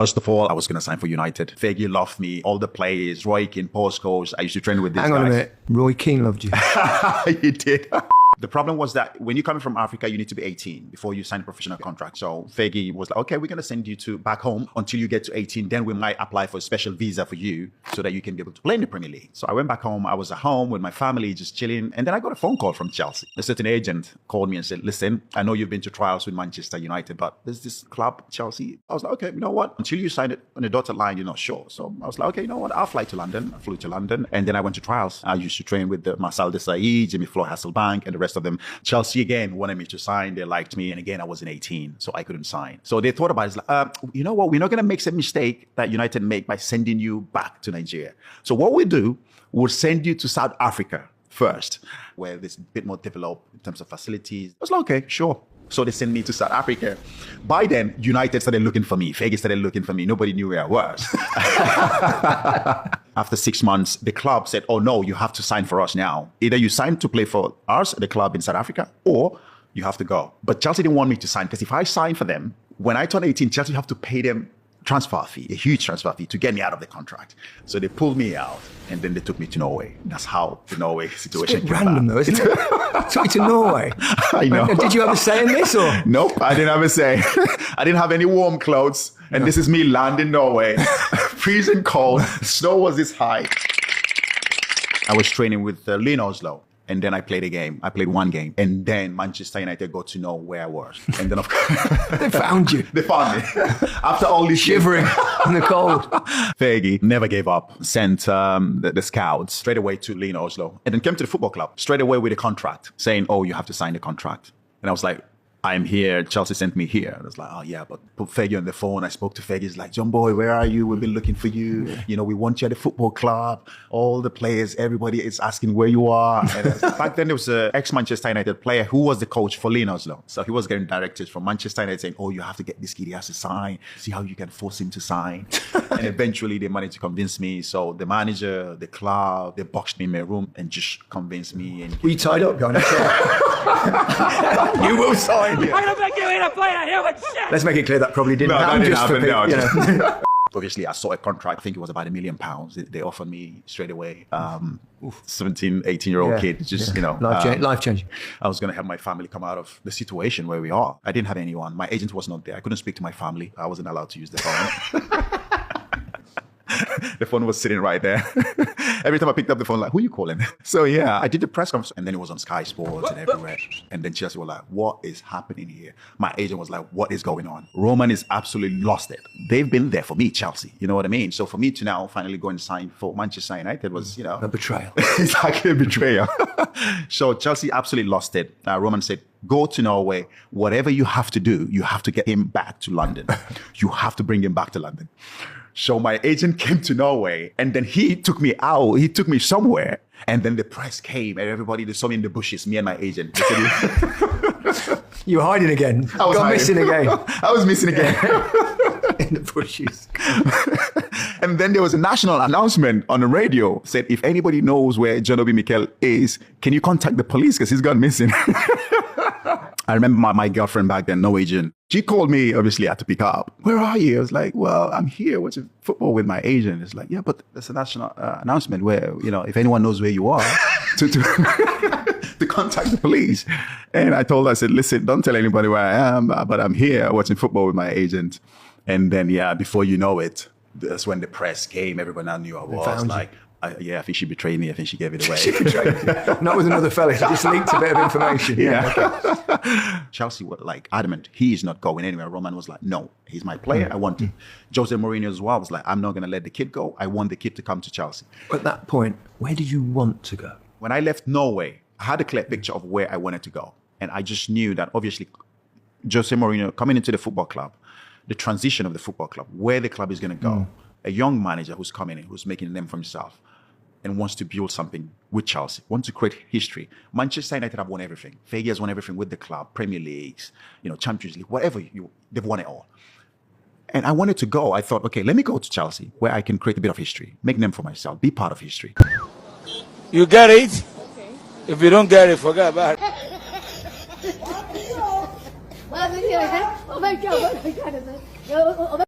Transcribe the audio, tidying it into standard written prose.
First of all, I was going to sign for United. Fergie loved me. All the players, Roy Keane, Paul Scholes. I used to train with these guys. Hang on a minute. Roy Keane loved you. He did. The problem was that when you're coming from Africa, you need to be 18 before you sign a professional contract. So Fergie was like, okay, we're going to send you to back home until you get to 18. Then we might apply for a special visa for you so that you can be able to play in the Premier League. So I went back home. I was at home with my family, just chilling. And then I got a phone call from Chelsea. A certain agent called me and said, listen, I know you've been to trials with Manchester United, but there's this club, Chelsea. I was like, okay, you know what? Until you sign it on the dotted line, you're not sure. So I was like, okay, you know what? I'll fly to London. I flew to London. And then I went to trials. I used to train with Marcel Desailly, Jimmy Flo Hasselbank, and the rest of them. Chelsea again wanted me to sign. They liked me. And again, I wasn't 18, so I couldn't sign. So they thought about it. Like, you know what? We're not going to make some mistake that United make by sending you back to Nigeria. So what we do, we'll send you to South Africa first, where it's a bit more developed in terms of facilities. I was like, okay, sure. So they sent me to South Africa. By then, United started looking for me. Fergie started looking for me. Nobody knew where I was. After 6 months, the club said, oh no, you have to sign for us now. Either you sign to play for us, the club in South Africa, or you have to go. But Chelsea didn't want me to sign because if I sign for them, when I turn 18, Chelsea have to pay them transfer fee, a huge transfer fee to get me out of the contract. So they pulled me out and then they took me to Norway. That's how the Norway situation It's a bit random though, isn't it? Took you to Norway. I know. Did you have a say in this or? Nope, I didn't have a say. I didn't have any warm clothes. And This is me landing in Norway. Freezing cold. Snow was this high. I was training with Lyn Oslo. And then I played a game. I played one game. And then Manchester United got to know where I was. And then of course... They found you. They found me. After all this... Shivering in the cold. Fergie never gave up. Sent the scouts straight away to Lyn Oslo. And then came to the football club straight away with a contract saying, oh, you have to sign the contract. And I was like, I'm here. Chelsea sent me here. I was like, oh yeah, but put Fergie on the phone. I spoke to Fergie. He's like, John Boy, where are you? We've been looking for you. Yeah. You know, we want you at the football club. All the players, everybody is asking where you are. And back then there was an ex-Manchester United player who was the coach for Lyn Oslo. So he was getting directives from Manchester United saying, oh, you have to get this kid. He has to sign. See how you can force him to sign. And eventually they managed to convince me. So the manager, the club, they boxed me in my room and just convinced me. And were you tied up going, you will sign. Yeah. I'm gonna make you eat a plate of human shit. Let's make it clear that probably didn't happen. Obviously, I saw a contract. I think it was about £1 million. They offered me straight away. 17, 18-year-old kid, just, you know. Life changing. I was going to help my family come out of the situation where we are. I didn't have anyone. My agent was not there. I couldn't speak to my family. I wasn't allowed to use the phone. The phone was sitting right there. Every time I picked up the phone, like, who are you calling? So yeah, I did the press conference and then it was on Sky Sports and everywhere. And then Chelsea were like, what is happening here? My agent was like, what is going on? Roman is absolutely lost it. They've been there for me, Chelsea. You know what I mean? So for me to now finally go and sign for Manchester United was, you know. A betrayal. It's like a betrayal. So Chelsea absolutely lost it. Roman said, go to Norway. Whatever you have to do, you have to get him back to London. You have to bring him back to London. So my agent came to Norway and then he took me out. He took me somewhere. And then the press came and everybody, they saw me in the bushes, me and my agent. You were hiding again. I was missing again. I was missing again. In the bushes. And then there was a national announcement on the radio. Said, if anybody knows where John Obi Mikel is, can you contact the police because he's gone missing. I remember my girlfriend back then, Norwegian. She called me, obviously, I had to pick up. Where are you? I was like, well, I'm here watching football with my agent. It's like, yeah, but there's a national announcement where, you know, if anyone knows where you are, to contact the police. And I told her, I said, listen, don't tell anybody where I am, but I'm here watching football with my agent. And then, yeah, before you know it, that's when the press came. Everyone now knew I was. Like, I think she betrayed me. I think she gave it away. She betrayed you. Not with another fella. She just leaked a bit of information. Yeah. Okay. Chelsea were like adamant. He is not going anywhere. Roman was like, no, he's my player. I want him. Jose Mourinho as well was like, I'm not going to let the kid go. I want the kid to come to Chelsea. At that point, where did you want to go? When I left Norway, I had a clear picture of where I wanted to go. And I just knew that obviously Jose Mourinho coming into the football club, the transition of the football club, where the club is going to go, a young manager who's coming in, who's making a name for himself, and wants to build something with Chelsea, wants to create history. Manchester United have won everything. Fergie has won everything with the club, Premier Leagues, you know, Champions League, whatever, they've won it all. And I wanted to go. I thought, okay, let me go to Chelsea where I can create a bit of history, make a name for myself, be part of history. You get it? Okay. If you don't get it, forget about it. Oh my God,